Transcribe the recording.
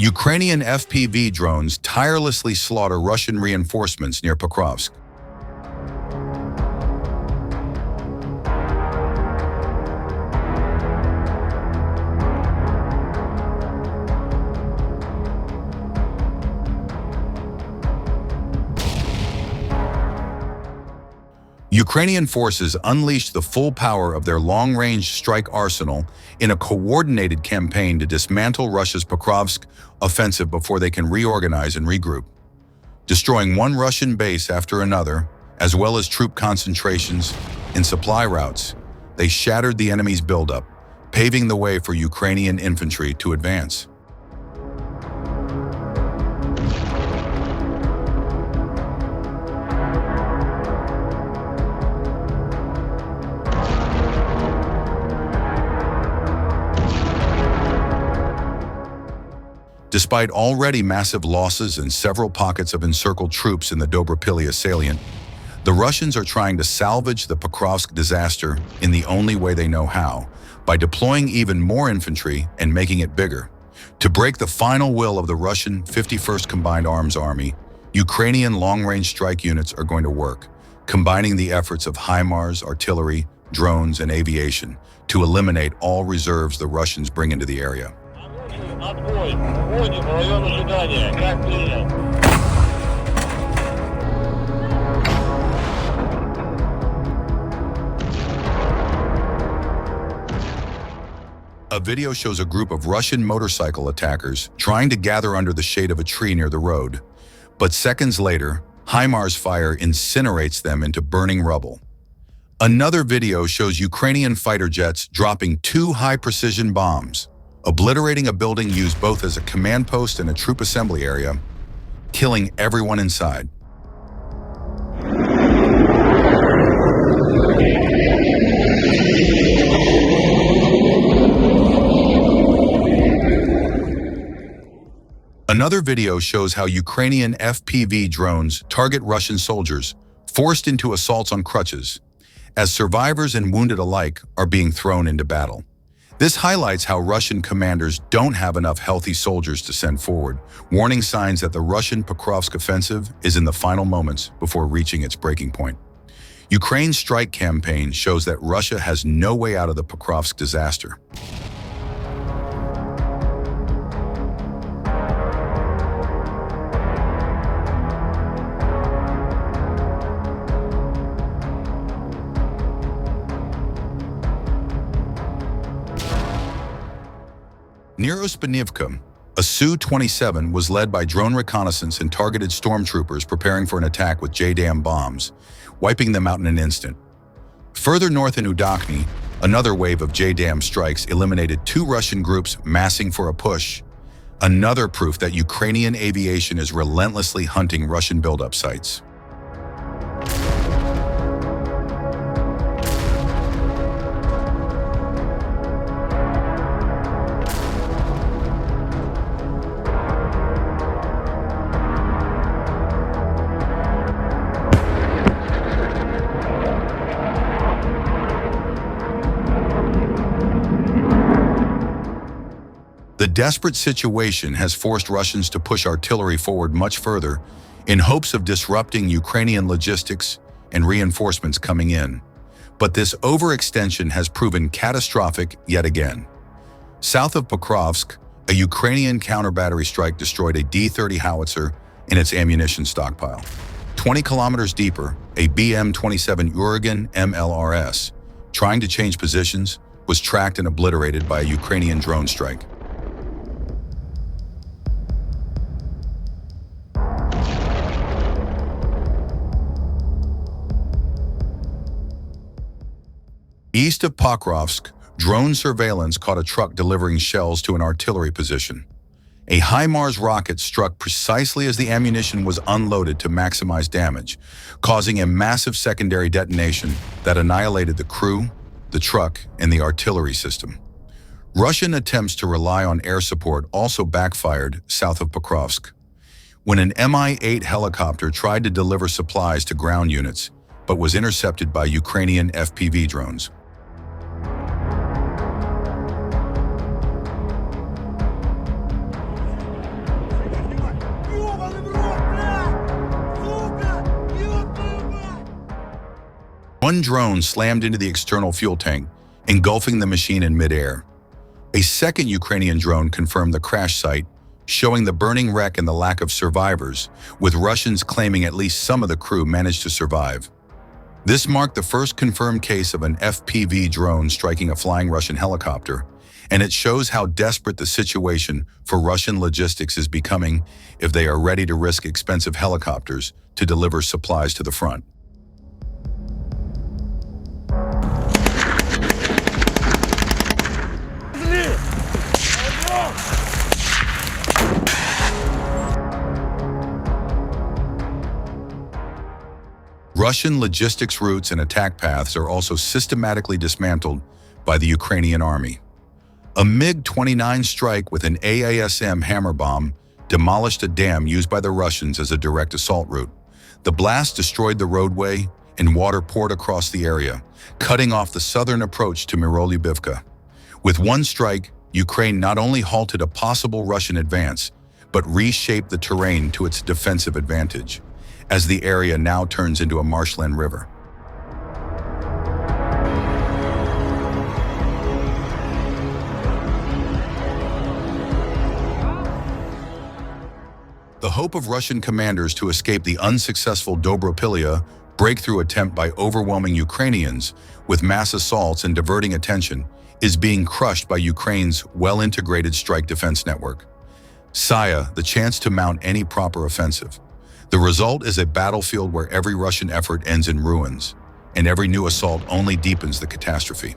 Ukrainian FPV drones tirelessly slaughter Russian reinforcements near Pokrovsk. Ukrainian forces unleashed the full power of their long-range strike arsenal in a coordinated campaign to dismantle Russia's Pokrovsk offensive before they can reorganize and regroup. Destroying one Russian base after another, as well as troop concentrations and supply routes, they shattered the enemy's buildup, paving the way for Ukrainian infantry to advance. Despite already massive losses and several pockets of encircled troops in the Dobropilia salient, the Russians are trying to salvage the Pokrovsk disaster in the only way they know how, by deploying even more infantry and making it bigger. To break the final will of the Russian 51st Combined Arms Army, Ukrainian long-range strike units are going to work, combining the efforts of HIMARS, artillery, drones, and aviation to eliminate all reserves the Russians bring into the area. Отбой. Вводим в район ожидания. Как принял? A video shows a group of Russian motorcycle attackers trying to gather under the shade of a tree near the road. But seconds later, HIMARS fire incinerates them into burning rubble. Another video shows Ukrainian fighter jets dropping 2 high-precision bombs, obliterating a building used both as a command post and a troop assembly area, killing everyone inside. Another video shows how Ukrainian FPV drones target Russian soldiers, forced into assaults on crutches, as survivors and wounded alike are being thrown into battle. This highlights how Russian commanders don't have enough healthy soldiers to send forward, warning signs that the Russian Pokrovsk offensive is in the final moments before reaching its breaking point. Ukraine's strike campaign shows that Russia has no way out of the Pokrovsk disaster. Near Uspanivka, a Su-27 was led by drone reconnaissance and targeted stormtroopers preparing for an attack with J-dam bombs, wiping them out in an instant. Further north in Udakny, another wave of J-dam strikes eliminated 2 Russian groups massing for a push, another proof that Ukrainian aviation is relentlessly hunting Russian buildup sites. The desperate situation has forced Russians to push artillery forward much further in hopes of disrupting Ukrainian logistics and reinforcements coming in. But this overextension has proven catastrophic yet again. South of Pokrovsk, a Ukrainian counter-battery strike destroyed a D-30 howitzer in its ammunition stockpile. 20 kilometers deeper, a BM-27 Uragan MLRS, trying to change positions, was tracked and obliterated by a Ukrainian drone strike. East of Pokrovsk, drone surveillance caught a truck delivering shells to an artillery position. A HIMARS rocket struck precisely as the ammunition was unloaded to maximize damage, causing a massive secondary detonation that annihilated the crew, the truck, and the artillery system. Russian attempts to rely on air support also backfired south of Pokrovsk, when an Mi-8 helicopter tried to deliver supplies to ground units, but was intercepted by Ukrainian FPV drones. one drone slammed into the external fuel tank, engulfing the machine in midair. A second Ukrainian drone confirmed the crash site, showing the burning wreck and the lack of survivors, with Russians claiming at least some of the crew managed to survive. This marked the first confirmed case of an FPV drone striking a flying Russian helicopter, and it shows how desperate the situation for Russian logistics is becoming if they are ready to risk expensive helicopters to deliver supplies to the front. Russian logistics routes and attack paths are also systematically dismantled by the Ukrainian army. A MiG-29 strike with an AASM Hammer bomb demolished a dam used by the Russians as a direct assault route. The blast destroyed the roadway and water poured across the area, cutting off the southern approach to Myrolyubivka. With one strike, Ukraine not only halted a possible Russian advance, but reshaped the terrain to its defensive advantage, as the area now turns into a marshland river. The hope of Russian commanders to escape the unsuccessful Dobropilya breakthrough attempt by overwhelming Ukrainians with mass assaults and diverting attention is being crushed by Ukraine's well-integrated strike defense network. Saya, the chance to mount any proper offensive. The result is a battlefield where every Russian effort ends in ruins, and every new assault only deepens the catastrophe.